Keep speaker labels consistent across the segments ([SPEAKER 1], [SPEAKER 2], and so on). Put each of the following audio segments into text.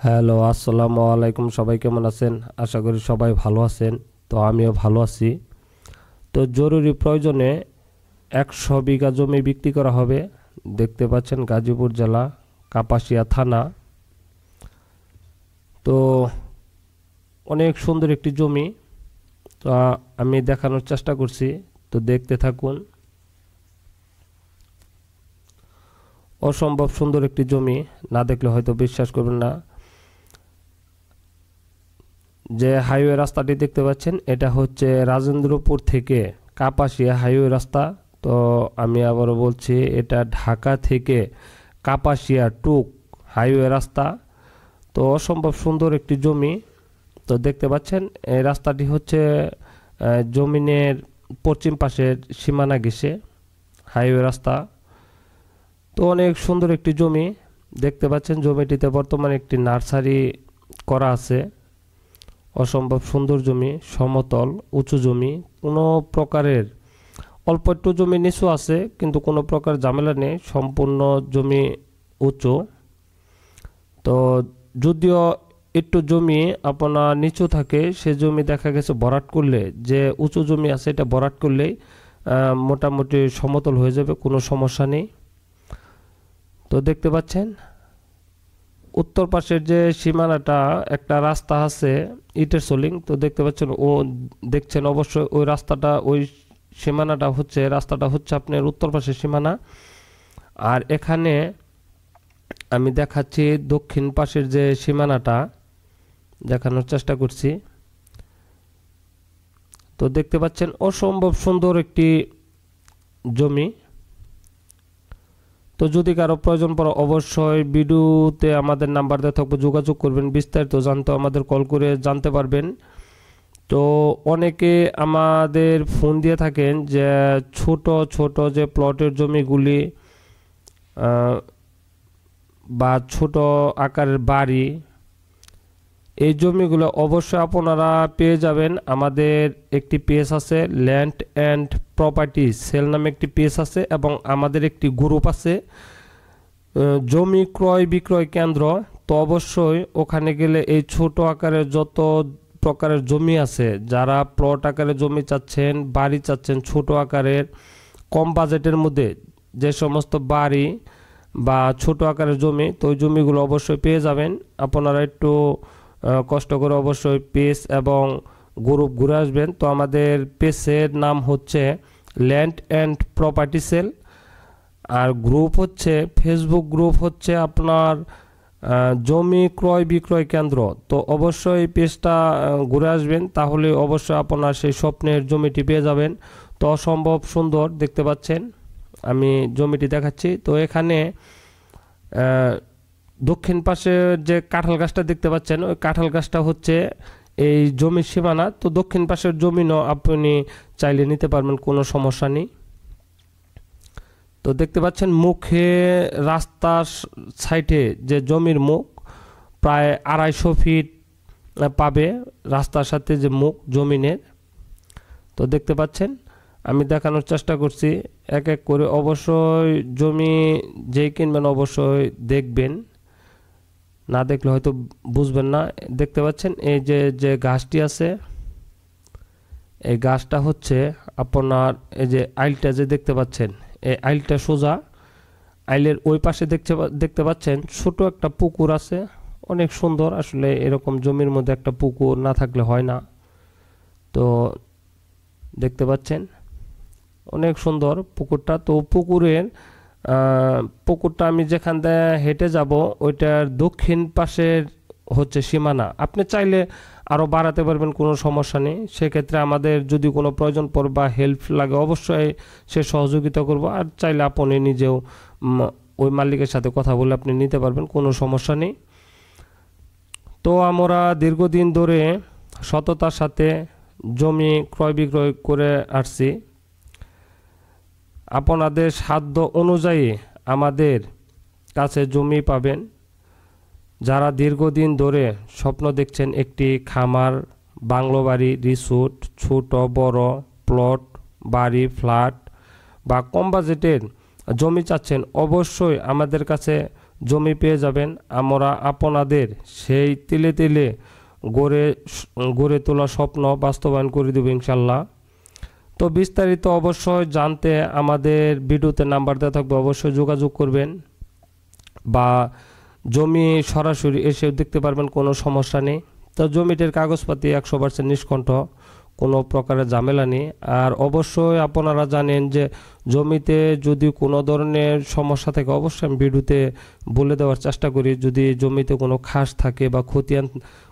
[SPEAKER 1] Hello, আসসালামু আলাইকুম। সবাই কেমন আছেন? আশা করি সবাই ভালো আছেন। তো আমিও ভালো আছি। তো জরুরি প্রয়োজনে 100 বিঘা জমি বিক্রি করা হবে। দেখতে পাচ্ছেন গাজীপুর জেলা কাপাসিয়া থানা। তো অনেক সুন্দর একটি জমি। তো আমি দেখানোর চেষ্টা করছি, তো দেখতে থাকুন। অসম্ভব সুন্দর একটি জমি, না দেখলে হয়তো বিশ্বাস করবেন না। যে হাইওয়ে রাস্তাটি দেখতে পাচ্ছেন, এটা হচ্ছে রাজেন্দ্রপুর থেকে কাপাসিয়া হাইওয়ে রাস্তা। তো আমি আবারও বলছি, এটা ঢাকা থেকে কাপাসিয়া টুক হাইওয়ে রাস্তা। তো অসম্ভব সুন্দর একটি জমি। তো দেখতে পাচ্ছেন এই রাস্তাটি হচ্ছে জমিনের পশ্চিম পাশের সীমানা ঘেঁষে হাইওয়ে রাস্তা। তো অনেক সুন্দর একটি জমি দেখতে পাচ্ছেন। জমিটিতে বর্তমানে একটি নার্সারি করা আছে। অসম্ভব সুন্দর জমি, সমতল উঁচু জমি, কোনো প্রকারের অল্প একটু জমি নিচু আছে, কিন্তু কোনো প্রকার ঝামেলা নেই, সম্পূর্ণ জমি উঁচু। তো যদিও একটু জমি আপনার নিচু থাকে, সে জমি দেখা গেছে ভরাট করলে, যে উঁচু জমি আছে এটা ভরাট করলেই মোটামুটি সমতল হয়ে যাবে, কোনো সমস্যা নেই। তো দেখতে পাচ্ছেন উত্তর পাশের যে সীমানাটা একটা রাস্তা আছে ইটের সোলিং। তো দেখতে পাচ্ছেন দেখছেন অবশ্যই ওই রাস্তাটা, ওই রাস্তাটা হচ্ছে আপনার উত্তর পাশের সীমানা। আর এখানে আমি দেখাচ্ছি দক্ষিণ পাশের যে সীমানাটা, দেখানোর চেষ্টা করছি। তো দেখতে পাচ্ছেন অসম্ভব সুন্দর একটি জমি। তো যদি কারো প্রয়োজন পড়ে অবশ্যই ভিডিওতে আমাদের নাম্বার দেওয়া থাকবে, যোগাযোগ করবেন। বিস্তারিত জানতে আমাদের কল করে জানতে পারবেন। তো অনেকে আমাদের ফোন দিয়ে থাকেন যে ছোট ছোট যে প্লটের জমিগুলি বা ছোট আকারের বাড়ি, এই জমিগুলো অবশ্যই আপনারা পেয়ে যাবেন। আমাদের একটি পেজ আছে, ল্যান্ড অ্যান্ড প্রপার্টি সেল নামে একটি পেজ আছে, এবং আমাদের একটি গ্রুপ আছে জমি ক্রয় বিক্রয় কেন্দ্র। তো অবশ্যই ওখানে গেলে এই ছোট আকারের যত প্রকারের জমি আছে, যারা প্লট আকারের জমি চাচ্ছেন, বাড়ি চাচ্ছেন ছোট আকারের, কম বাজেটের মধ্যে যে সমস্ত বাড়ি বা ছোট আকারের জমি, তো ওই জমিগুলো অবশ্যই পেয়ে যাবেন। আপনারা একটু কষ্ট করে অবশ্যই পেজ এবং গ্রুপ ঘুরে আসবেন। তো আমাদের পেজের নাম হচ্ছে ল্যান্ড অ্যান্ড প্রপার্টি সেল, আর গ্রুপ হচ্ছে ফেসবুক গ্রুপ হচ্ছে আপনার জমি ক্রয় বিক্রয় কেন্দ্র। তো অবশ্যই পেজটা ঘুরে আসবেন, তাহলে অবশ্যই আপনার সেই স্বপ্নের জমিটি পেয়ে যাবেন। তো অসম্ভব সুন্দর দেখতে পাচ্ছেন, আমি জমিটি দেখাচ্ছি। তো এখানে দক্ষিণ পাশে যে কাঁঠাল গাছটা দেখতে পাচ্ছেন, ওই কাঁঠাল গাছটা হচ্ছে এই জমির সীমানা। তো দক্ষিণ পাশের জমিনও আপনি চাইলে নিতে পারবেন, কোনো সমস্যা নেই। তো দেখতে পাচ্ছেন মুখে রাস্তার সাইডে যে জমির মুখ, প্রায় 250 ফিট পাবে রাস্তার সাথে যে মুখ জমিনের। তো দেখতে পাচ্ছেন আমি দেখানোর চেষ্টা করছি এক এক করে। অবশ্যই জমি যেই কিনবেন অবশ্যই দেখবেন, না দেখলে হয়তো বুঝবেন না। দেখতে পাচ্ছেন এই যে যে গাছটি আছে, এই গাছটা হচ্ছে আপনার এই যে আইলটা যে দেখতে পাচ্ছেন, এই আইলটা সোজা, আইলের ওই পাশে দেখতে পাচ্ছেন ছোট একটা পুকুর আছে, অনেক সুন্দর। আসলে এরকম জমির মধ্যে একটা পুকুর না থাকলে হয় না। তো দেখতে পাচ্ছেন অনেক সুন্দর পুকুরটা। তো পুকুরটা আমি যেখান দিয়ে হেঁটে যাব, ওইটার দক্ষিণ পাশের হচ্ছে সীমানা। আপনি চাইলে আরও বাড়াতে পারবেন, কোনো সমস্যা নেই। সেক্ষেত্রে আমাদের যদি কোনো প্রয়োজন পড়ে বা হেল্প লাগে অবশ্যই সে সহযোগিতা করব। আর চাইলে আপনি নিজেও ওই মালিকের সাথে কথা বলে আপনি নিতে পারবেন, কোনো সমস্যা নেই। তো আমরা দীর্ঘদিন ধরে সততার সাথে জমি ক্রয় বিক্রয় করে আসছি। আপনাদের সাধ্য অনুযায়ী আমাদের কাছে জমি পাবেন। যারা দীর্ঘদিন ধরে স্বপ্ন দেখছেন একটি খামার, বাংলো বাড়ি, রিসোর্ট, ছোট বড় প্লট, বাড়ি, ফ্ল্যাট বা কম বাজেটের জমি চাচ্ছেন, অবশ্যই আমাদের কাছে জমি পেয়ে যাবেন। আমরা আপনাদের সেই তিলে তিলে গড়ে তোলা স্বপ্ন বাস্তবায়ন করে দেব ইনশাল্লাহ। তো বিস্তারিত অবশ্যই জানতে আমাদের ভিডিওতে নাম্বার দেওয়া থাকবে, অবশ্যই যোগাযোগ করবেন, বা জমি সরাসরি এসেও দেখতে পারবেন, কোনো সমস্যা নেই। তো জমিটির কাগজপাতি 100% নিষ্কণ্ঠ, কোনো প্রকারের ঝামেলা নেই। আর অবশ্যই আপনারা জানেন যে জমিতে যদি কোনো ধরনের সমস্যা থাকে অবশ্যই আমি ভিডিওতে বলে দেওয়ার চেষ্টা করি। যদি জমিতে কোনো খাস থাকে বা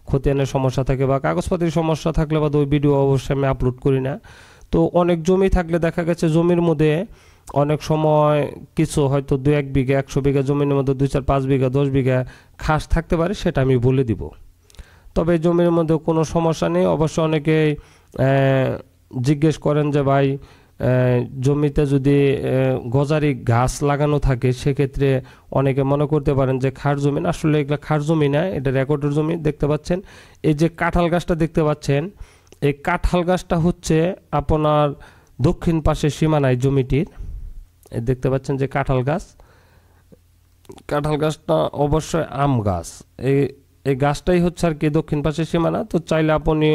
[SPEAKER 1] খতিয়ানের সমস্যা থাকে বা কাগজপাতির সমস্যা থাকলে বা ওই ভিডিও অবশ্যই আমি আপলোড করি না। তো অনেক জমি থাকলে দেখা গেছে জমির মধ্যে অনেক সময় কিছু হয়তো 2-1 বিঘা 100 বিঘা জমির মধ্যে 2-4-5 বিঘা 10 বিঘা খাস থাকতে পারে, সেটা আমি বলে দিব। তবে জমির মধ্যে কোনো সমস্যা নেই। অবশ্য অনেকেই জিজ্ঞেস করেন যে ভাই জমিতে যদি গজারি গাছ লাগানো থাকে সেক্ষেত্রে অনেকে মনে করতে পারেন যে খাস জমি। আসলে এগুলো খাস জমি না, এটা রেকর্ডের জমি। দেখতে পাচ্ছেন এই যে কাঁঠাল গাছটা দেখতে পাচ্ছেন, এই কাঁঠাল গাছটা হচ্ছে আপনার দক্ষিণ পাশের সীমানায় জমিটির। দেখতে পাচ্ছেন যে কাঁঠাল গাছটা অবশ্যই আম গাছ। এই গাছটাই হচ্ছে আর কি দক্ষিণ পাশের সীমানা। তো চাইলে আপনি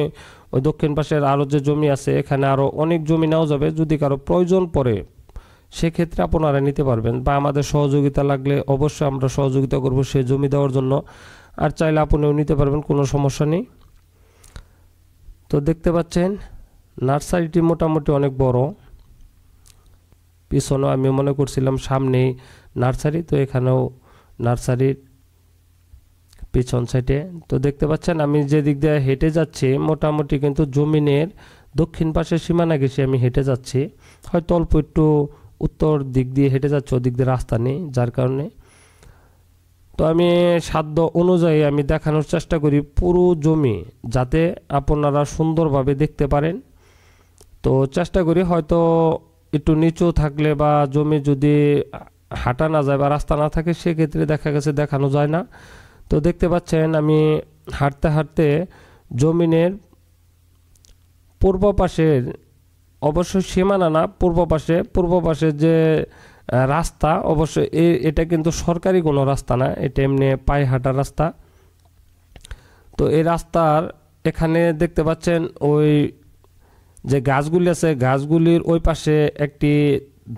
[SPEAKER 1] ওই দক্ষিণ পাশের আরও যে জমি আছে এখানে আরও অনেক জমি নেওয়া যাবে। যদি কারো প্রয়োজন পড়ে সেক্ষেত্রে আপনারা নিতে পারবেন, বা আমাদের সহযোগিতা লাগলে অবশ্যই আমরা সহযোগিতা করব সেই জমি দেওয়ার জন্য। আর চাইলে আপনিও নিতে পারবেন, কোনো সমস্যা নেই। তো দেখতে পাচ্ছেন নার্সারিটি মোটামুটি অনেক বড়। পিছনেও আমি মনে করছিলাম সামনেই নার্সারি, তো এখানেও নার্সারির পিছন সাইডে। তো দেখতে পাচ্ছেন আমি যে দিক দিয়ে হেঁটে যাচ্ছি মোটামুটি কিন্তু জমিনের দক্ষিণ পাশের সীমানা ঘেঁষে আমি হেঁটে যাচ্ছি। হয়তো অল্প একটু উত্তর দিক দিয়ে হেঁটে যাচ্ছে, ওদিক দিয়ে রাস্তা নেই, যার কারণে। তো আমি সাধ্য অনুযায়ী আমি দেখানোর চেষ্টা করি পুরো জমি, যাতে আপনারা সুন্দরভাবে দেখতে পারেন। তো চেষ্টা করি হয়তো একটু নিচু থাকলে বা জমি যদি হাঁটা না যায় বা রাস্তা না থাকে সেক্ষেত্রে দেখা গেছে দেখানো যায় না। তো দেখতে পাচ্ছেন আমি হাঁটতে হাঁটতে জমিনের পূর্ব পাশের, অবশ্যই সীমানা না, পূর্ব পাশে যে রাস্তা, অবশ্যই এটা কিন্তু সরকারি কোনো রাস্তা না, এটা এমনি পায়ে হাঁটার রাস্তা। তো এই রাস্তার এখানে দেখতে পাচ্ছেন ওই যে গাছগুলি আছে, গাছগুলির ওই পাশে একটি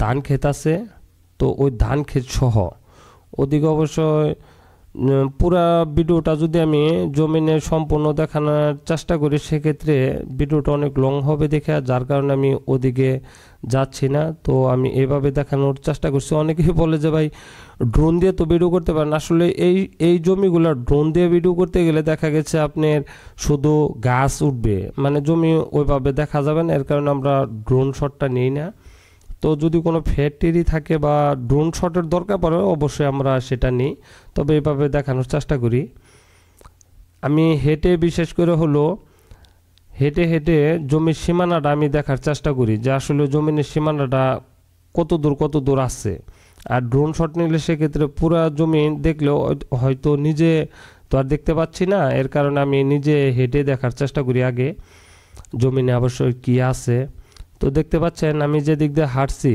[SPEAKER 1] ধান ক্ষেত আছে। তো ওই ধান ক্ষেত সহ ওদিকে অবশ্যই পুরা ভিডিওটা যদি আমি জমিনের সম্পূর্ণ দেখানোর চেষ্টা করি সেক্ষেত্রে ভিডিওটা অনেক লং হবে দেখে, যার কারণে আমি ওদিকে যাচ্ছি না। তো আমি এইভাবে দেখানোর চেষ্টা করছি। অনেকেই বলে যে ভাই ড্রোন দিয়ে তো ভিডিও করতে পারেন। আসলে এই জমিগুলো ড্রোন দিয়ে ভিডিও করতে গেলে দেখা গেছে আপনার শুধু গাছ উঠবে, মানে জমি ওইভাবে দেখা যাবে না। এর কারণে আমরা ড্রোন শটটা নিই না। তো যদি কোনো ফ্যাক্টরি থাকে বা ড্রোন শটের দরকার পড়ে অবশ্যই আমরা সেটা নিই, তবে এইভাবে দেখানোর চেষ্টা করি। আমি হেঁটে, বিশেষ করে হলো হেঁটে হেঁটে জমির সীমানাটা আমি দেখার চেষ্টা করি যে আসলে জমির সীমানাটা কত দূর আছে। আর ড্রোন শট নিলে সেক্ষেত্রে পুরো জমি দেখলেও হয়তো নিজে তো আর দেখতে পাচ্ছি না, এর কারণে আমি নিজে হেঁটে দেখার চেষ্টা করি আগে জমিনে অবশ্যই কী আছে। তো দেখতে পাচ্ছেন আমি যে দিক দিয়ে হাঁটছি,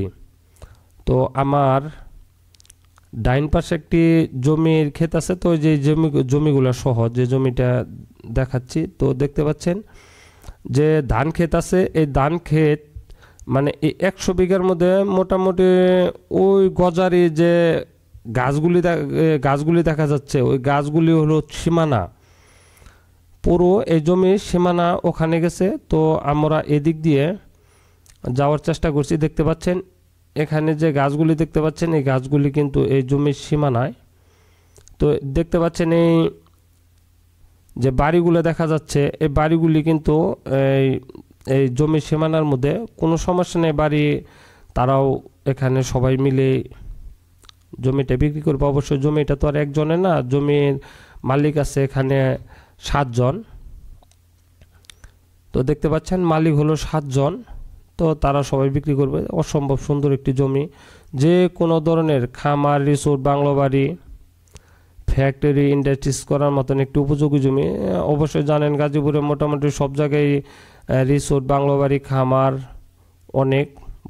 [SPEAKER 1] তো আমার ডাইন পাশে একটি জমির ক্ষেত আছে। তো যে জমিগুলো সহ যে জমিটা দেখাচ্ছি, তো দেখতে পাচ্ছেন যে ধান ক্ষেত আছে। এই ধান ক্ষেত মানে এই 100 বিঘার মধ্যে মোটামুটি ওই গজারি যে গাছগুলি দেখা যাচ্ছে, ওই গাছগুলি হলো সীমানা, পুরো এই জমির সীমানা ওখানে গেছে। তো আমরা এদিক দিয়ে যাওয়ার চেষ্টা করছি। দেখতে পাচ্ছেন এখানে যে গাছগুলি দেখতে পাচ্ছেন, এই গাছগুলি কিন্তু এই জমির সীমানায়। তো দেখতে পাচ্ছেন যে বাড়িগুলো দেখা যাচ্ছে, এই বাড়িগুলি কিন্তু এই জমির সীমানার মধ্যে। কোনো সমস্যা নেই, বাড়ি তারাও এখানে সবাই মিলে জমিটা বিক্রি করবে। অবশ্যই জমিটা তো আর একজনের না, জমির মালিক আছে এখানে 7 জন। তো দেখতে পাচ্ছেন মালিক হলো 7 জন। তো তারা সবাই বিক্রি করবে। অসম্ভব সুন্দর একটি জমি, যে কোনো ধরনের খামার, রিসোর্ট, বাংলো বাড়ি, ফ্যাক্টরি, ইন্ডাস্ট্রিজ করার মতন একটি উপযোগী জমি। অবশ্যই জানেন গাজীপুরে মোটামুটি সব জায়গায় রিসোর্ট, বাংলো বাড়ি, খামার অনেক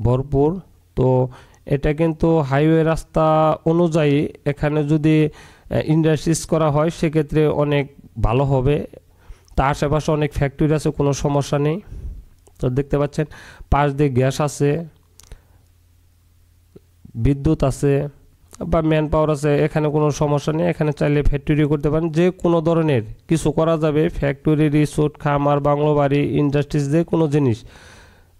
[SPEAKER 1] ভরপুর। তো এটা কিন্তু হাইওয়ে রাস্তা অনুযায়ী এখানে যদি ইন্ডাস্ট্রিজ করা হয় সেক্ষেত্রে অনেক ভালো হবে। তা আশেপাশে অনেক ফ্যাক্টরি আছে, কোনো সমস্যা নেই। তো দেখতে পাচ্ছেন পাশ দিয়ে গ্যাস আছে, বিদ্যুৎ আছে বা ম্যান পাওয়ার আছে, এখানে কোনো সমস্যা নেই। এখানে চাইলে ফ্যাক্টরি করতে পারেন, যে কোনো ধরনের কিছু করা যাবে। ফ্যাক্টরি, রিসোর্ট, খামার, বাংলো বাড়ি, ইন্ডাস্ট্রিজ, যে কোনো জিনিস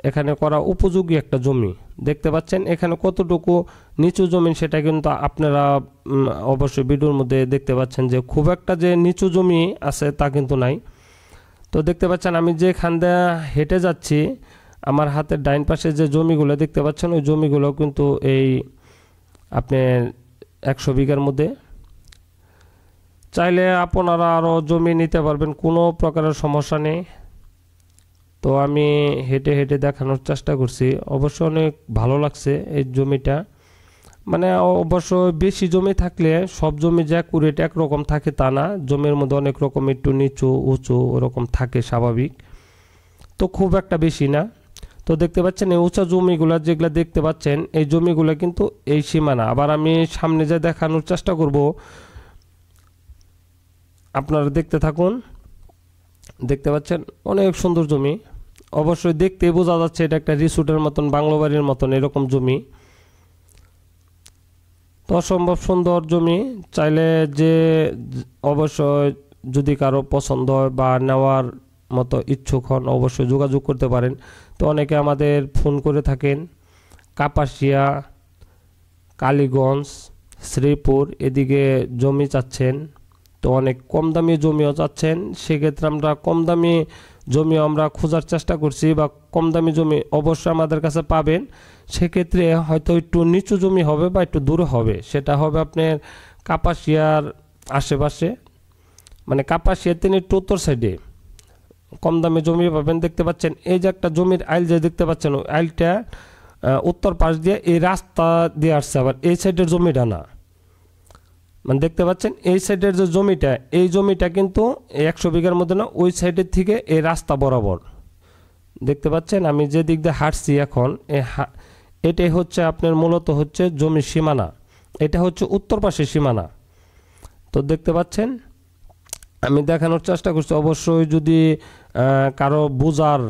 [SPEAKER 1] এখানে করা উপযোগী একটা জমি। দেখতে পাচ্ছেন এখানে কতটুকু নিচু জমি সেটা কিন্তু আপনারা অবশ্যই ভিডিওর মধ্যে দেখতে পাচ্ছেন যে খুব একটা যে নিচু জমি আছে তা কিন্তু নাই। তো দেখতে পাচ্ছেন আমি যেখান দিয়ে হেঁটে যাচ্ছি, আমার হাতের ডাইন পাশে যে জমিগুলো দেখতে পাচ্ছেন ওই জমিগুলো কিন্তু এই আপনি 100 বিঘার মধ্যে। চাইলে আপনারা আরও জমি নিতে পারবেন, কোনো প্রকারের সমস্যা নেই। তো আমি হেঁটে হেঁটে দেখানোর চেষ্টা করছি, অবশ্য অনেক ভালো লাগছে এই জমিটা। মানে অবশ্য বেশি জমি থাকলে সব জমি যে অ্যাকুরেট একরকম থাকে তা না, জমির মধ্যে অনেক রকম একটু নিচু উঁচু ওরকম থাকে স্বাভাবিক, তো খুব একটা বেশি না। তো দেখতে পাচ্ছেন এই উঁচা জমিগুলো যেগুলো দেখতে পাচ্ছেন এই জমিগুলো কিন্তু এই সীমানা। আবার আমি সামনে যে দেখানোর চেষ্টা করব, আপনারা দেখতে থাকুন। দেখতে পাচ্ছেন অনেক সুন্দর জমি, অবশ্যই দেখতেই বোঝা যাচ্ছে এটা একটা রিসোর্টের মতন, বাংলো বাড়ির মতন এরকম জমি। তো অসম্ভব সুন্দর জমি। চাইলে যে অবশ্যই যদি কারো পছন্দ হয় বা নেওয়ার মতো ইচ্ছুক হন অবশ্যই যোগাযোগ করতে পারেন। তো অনেকে আমাদের ফোন করে থাকেন, কাপাসিয়া, কালীগঞ্জ, শ্রীপুর এদিকে জমি চাচ্ছেন, তো অনেক কম দামি জমিও চাচ্ছেন। সেক্ষেত্রে আমরা কম দামি জমিও আমরা খোঁজার চেষ্টা করছি, বা কম দামি জমি অবশ্যই আমাদের কাছে পাবেন। সেক্ষেত্রে হয়তো একটু নিচু জমি হবে বা একটু দূরে হবে, সেটা হবে আপনার কাপাসিয়ার আশেপাশে, মানে কাপাসিয়ার তিনি একটু উত্তর সাইডে কম দামি জমি পাবেন। দেখতে পাচ্ছেন এই যে একটা জমির আইল যে দেখতে পাচ্ছেন, ওই আইলটা উত্তর পাশ দিয়ে এই রাস্তা দিয়ে আসছে, আবার এই সাইডের জমিটা না। মানে দেখতে পাচ্ছেন এই সাইডের যে জমিটা, এই জমিটা কিন্তু 100 বিঘার মধ্যে না, ওই সাইডের থেকে এই রাস্তা বরাবর। দেখতে পাচ্ছেন আমি যে দিক দিয়ে হাঁটছি এখন, এটাই হচ্ছে আপনার মূলত হচ্ছে জমির সীমানা, এটা হচ্ছে উত্তর পাশের সীমানা। তো দেখতে পাচ্ছেন আমি দেখানোর চেষ্টা করছি। অবশ্যই যদি কারো বোঝার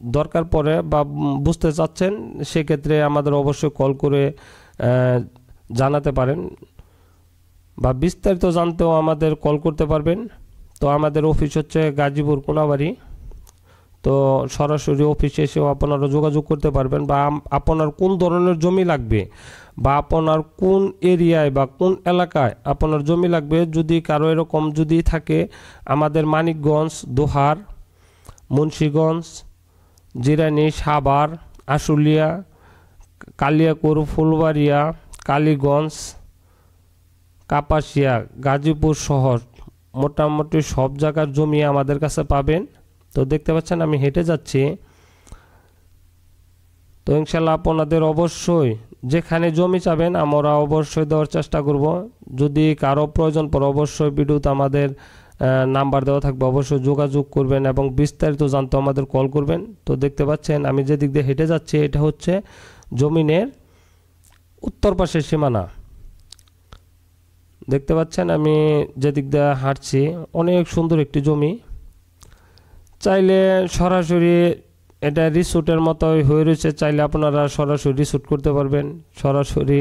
[SPEAKER 1] দরকার পড়ে বা বুঝতে চাচ্ছেন সেক্ষেত্রে আমাদের অবশ্যই কল করে জানাতে পারেন, বা বিস্তারিত জানতেও আমাদের কল করতে পারবেন। তো আমাদের অফিস হচ্ছে গাজীপুর কোনাবাড়ি। তো সরাসরি অফিসে এসেও আপনারা যোগাযোগ করতে পারবেন, বা আপনার কোন ধরনের জমি লাগবে বা আপনার কোন এরিয়ায় বা কোন এলাকায় আপনার জমি লাগবে, যদি কারো এরকম যদি থাকে, আমাদের মানিকগঞ্জ, দোহার, মুন্সীগঞ্জ, জিরানি, সাভার, আশুলিয়া, কালিয়াকৈর, ফুলবাড়িয়া, কালীগঞ্জ, কাপাসিয়া, গাজীপুর শহর মোটামুটি সব জায়গার জমি আমাদের কাছে পাবেন। তো দেখতে পাচ্ছেন আমি হেঁটে যাচ্ছি। তো ইনশাল্লাহ আপনাদের অবশ্যই যেখানে জমি চাবেন আমরা অবশ্যই দেওয়ার চেষ্টা করব। যদি কারো প্রয়োজন পড়ে অবশ্যই ভিডিওতে আমাদের নাম্বার দেওয়া থাকবে, অবশ্যই যোগাযোগ করবেন এবং বিস্তারিত জানতে আমাদের কল করবেন। তো দেখতে পাচ্ছেন আমি যে দিক দিয়ে হেঁটে যাচ্ছি এটা হচ্ছে জমিনের উত্তর পাশের সীমানা। দেখতে পাচ্ছেন আমি যে দিক দিয়ে হাঁটছি অনেক সুন্দর একটি জমি। চাইলে সরাসরি এটা রিসোর্টের মতোই হয়ে রয়েছে, চাইলে আপনারা সরাসরি রিসোর্ট করতে পারবেন, সরাসরি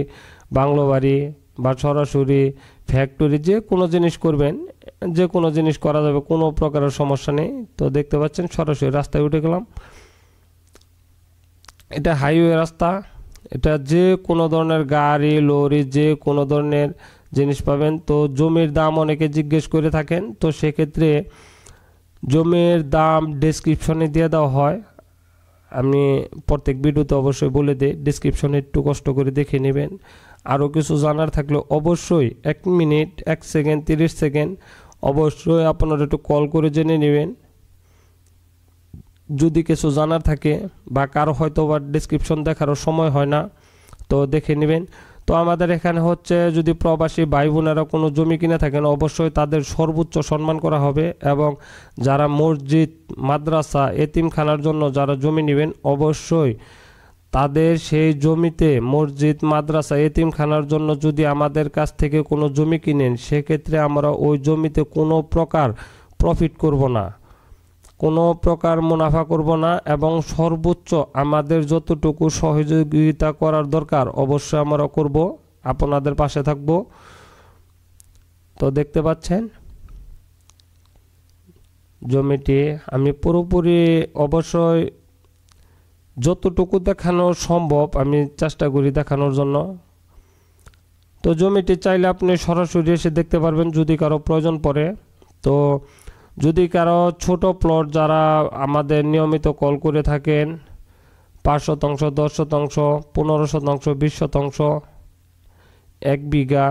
[SPEAKER 1] বাংলো বাড়ি বা সরাসরি ফ্যাক্টরি, যে কোনো জিনিস করবেন, যে কোনো জিনিস করা যাবে, কোনো প্রকারের সমস্যা নেই। তো দেখতে পাচ্ছেন সরাসরি রাস্তায় উঠে গেলাম। এটা হাইওয়ে রাস্তা, এটা যে কোনো ধরনের গাড়ি, লরি, যে কোনো ধরনের জিনিস পাবেন। তো জমির দাম অনেকে জিজ্ঞেস করে থাকেন, তো সেক্ষেত্রে জমির দাম ডেসক্রিপশনে দিয়ে দেওয়া হয়। আমি প্রত্যেক ভিডিওতে অবশ্যই বলে দিই, ডেসক্রিপশনে একটু কষ্ট করে দেখে নেবেন। আরও কিছু জানার থাকলে অবশ্যই 1 মিনিট 1 সেকেন্ড 30 সেকেন্ড অবশ্যই আপনারা একটু কল করে জেনে নেবেন যদি কিছু জানার থাকে, বা কারো হয়তো বা ডেসক্রিপশন দেখারও সময় হয় না, তো দেখে নেবেন। তো আমাদের এখানে হচ্ছে যদি প্রবাসী ভাই বোনেরা কোনো জমি কিনে থাকেন অবশ্যই তাদের সর্বোচ্চ সম্মান করা হবে, এবং যারা মসজিদ, মাদ্রাসা, এতিমখানার জন্য যারা জমি নেবেন অবশ্যই তাদের সেই জমিতে মসজিদ, মাদ্রাসা, এতিমখানার জন্য যদি আমাদের কাছ থেকে কোনো জমি কিনেন, সেক্ষেত্রে আমরা ওই জমিতে কোনো প্রকার প্রফিট করব না, কোনো প্রকার মুনাফা করব না, এবং সর্বোচ্চ আমাদের যতটুকু সহযোগিতা করার দরকার অবশ্যই আমরা করব, আপনাদের পাশে থাকব। তো দেখতে পাচ্ছেন জমিটি আমি পুরোপুরি অবশ্যই যতটুকু দেখানো সম্ভব আমি চেষ্টা করি দেখানোর জন্য। তো জমিটি চাইলে আপনি সরাসরি এসে দেখতে পারবেন যদি কারো প্রয়োজন পড়ে। তো যদি কারো ছোট প্লট যারা আমাদের নিয়মিত কল করে থাকেন, 5 শতাংশ, 10 শতাংশ, 15 শতাংশ, 20 শতাংশ, 1 বিঘা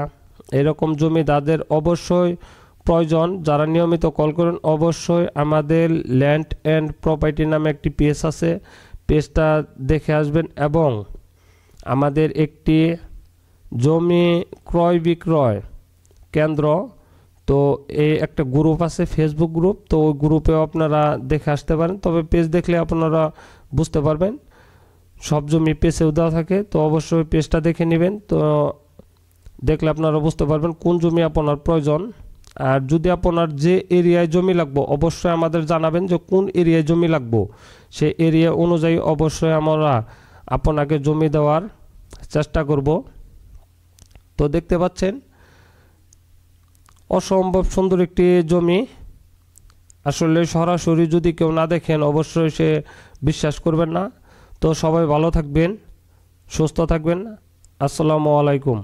[SPEAKER 1] এরকম জমি তাদের অবশ্যই প্রয়োজন, যারা নিয়মিত কল করেন অবশ্যই আমাদের ল্যান্ড অ্যান্ড প্রপার্টি নামে একটি পেজ আছে, পেজটা দেখে আসবেন। এবং আমাদের একটি জমি ক্রয় বিক্রয় কেন্দ্র, তো এই একটা গ্রুপ আছে, ফেসবুক গ্রুপ, তো ওই গ্রুপেও আপনারা দেখে আসতে পারেন। তবে পেজ দেখলে আপনারা বুঝতে পারবেন, সব জমি পেজেও দেওয়া থাকে, তো অবশ্যই পেজটা দেখে নেবেন। তো দেখলে আপনারা বুঝতে পারবেন কোন জমি আপনার প্রয়োজন। আর যদি আপনার যে এরিয়ায় জমি লাগবে অবশ্যই আমাদের জানাবেন যে কোন এরিয়ায় জমি লাগবে, সেই এরিয়া অনুযায়ী অবশ্যই আমরা আপনাকে জমি দেওয়ার চেষ্টা করব। তো দেখতে পাচ্ছেন অসম্ভব সুন্দর একটি জমি, আসলে সরাসরি যদি কেউ না দেখেন অবশ্যই সে বিশ্বাস করবেন না। তো সবাই ভালো থাকবেন, সুস্থ থাকবেন। আসসালামু আলাইকুম।